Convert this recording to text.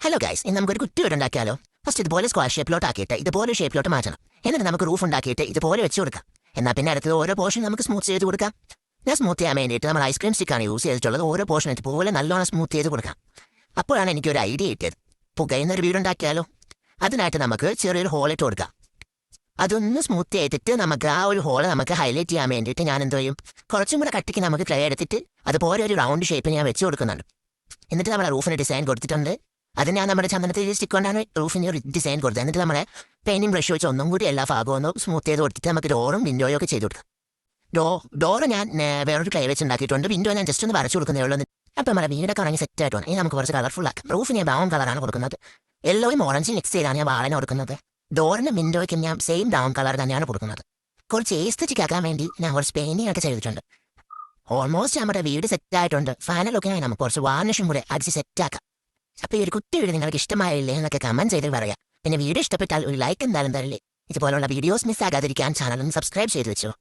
Hello guys, ഇന്ന് നമുക്കൊരു കുട്ടി വീട് ഉണ്ടാക്കിയാലോ? ഫസ്റ്റ് ഇതുപോലെ സ്ക്വയർ ഷേപ്പിലോട്ട് ആക്കിയിട്ട് ഇതുപോലെ ഷേപ്പിലോട്ട് മാറ്റണം. എന്നിട്ട് നമുക്ക് റൂഫ് ഉണ്ടാക്കിയിട്ട് ഇതുപോലെ വെച്ച് കൊടുക്കാം. എന്നാൽ പിന്നെ അടുത്തത് ഓരോ പോർഷൻ നമുക്ക് സ്മൂത്ത് ചെയ്ത് കൊടുക്കാം. ഞാൻ സ്മൂത്ത് ചെയ്യാൻ വേണ്ടിയിട്ട് നമ്മൾ ഐസ്ക്രീം സ്റ്റിക്കാണ് യൂസ് ചെയ്തിട്ടുള്ളത്. ഓരോ പോർഷൻ ഇതുപോലെ നല്ലോണം സ്മൂത്ത് ചെയ്ത് കൊടുക്കാം. അപ്പോഴാണ് എനിക്കൊരു ഐഡിയ കിട്ടിയത്. പുകയുന്നൊരു വീടുണ്ടാക്കിയാലോ? അതിനായിട്ട് നമുക്ക് ചെറിയൊരു ഹോൾ ഇട്ട് കൊടുക്കാം. അതൊന്ന് സ്മൂത്ത് ചെയ്തിട്ട് നമുക്ക് ആ ഒരു ഹോള് നമുക്ക് ഹൈലൈറ്റ് ചെയ്യാൻ വേണ്ടിയിട്ട് ഞാൻ എന്തോ ചെയ്യും, കുറച്ചും കൂടെ കട്ടിക്ക് നമുക്ക് ക്ലേ എടുത്തിട്ട് അതുപോലെ ഒരു റൗണ്ട് ഷേപ്പ് ഞാൻ വെച്ച് കൊടുക്കുന്നുണ്ട്. എന്നിട്ട് നമ്മുടെ റൂഫിന് ഡിസൈൻ കൊടുത്തിട്ടുണ്ട്. അത് ഞാൻ നമ്മുടെ ചന്ദനത്തിൽ സ്റ്റിക്ക് കൊണ്ടാണ് റൂഫിന് ഒരു ഡിസൈൻ കൊടുത്തത്. എന്നിട്ട് നമ്മളെ പെയിന്റിംഗ് ബ്രഷ് വെച്ച് ഒന്നും കൂടി എല്ലാ ഭാഗവും ഒന്ന് സ്മൂത്ത് ചെയ്ത് കൊടുത്തിട്ട് നമുക്ക് ഡോറും വിൻഡോയും ഒക്കെ ചെയ്ത് കൊടുക്കാം. ഡോറ് ഞാൻ വേറൊരു ക്ലേ വെച്ച് ഉണ്ടാക്കിയിട്ടുണ്ട്. വിൻഡോ ഞാൻ ജസ്റ്റ് ഒന്ന് വരച്ചു കൊടുക്കുന്നേ ഉള്ളൂ. അപ്പം നമ്മുടെ വീടൊക്കെ ഉണങ്ങി സെറ്റ് ആയിട്ട് വേണം. ഇനി നമുക്ക് കുറച്ച് കളർഫുൾ ആക്കാം. റൂഫ് ഞാൻ ബ്രൗൺ കളറാണ് കൊടുക്കുന്നത്. യെല്ലോയും ഓറഞ്ചും മിക്സ് ചെയ്താണ് ഞാൻ വാളന് കൊടുക്കുന്നത്. ഡോറിന്റെ വിൻഡോയ്ക്കും ഞാൻ സെയിം ബ്രൗൺ കളർ തന്നെയാണ് കൊടുക്കുന്നത്. കുറച്ച് ഏസ്തറ്റിക് ആക്കാൻ വേണ്ടി ഞാൻ കുറച്ച് പെയിന്റിംഗ് ഒക്കെ ചെയ്തിട്ടുണ്ട്. ഓൾമോസ്റ്റ് നമ്മുടെ വീട് സെറ്റ് ആയിട്ടുണ്ട്. ഫൈനലൊക്കെ നമുക്ക് കുറച്ച് വാർണിഷും കൂടെ അടിച്ച് സെറ്റ് ആക്കാം. അപ്പോൾ ഈ ഒരു കുട്ടി വീട് നിങ്ങൾക്ക് ഇഷ്ടമായില്ലേ എന്നൊക്കെ കമന്റ് ചെയ്ത് പറയാം. പിന്നെ വീഡിയോ ഇഷ്ടപ്പെട്ടാൽ ഒരു ലൈക്ക് എന്തായാലും തരില്ലേ. ഇതുപോലുള്ള വീഡിയോസ് മിസ്സാകാതിരിക്കാൻ ചാനൽ ഒന്ന് സബ്സ്ക്രൈബ് ചെയ്ത് വെച്ചോ.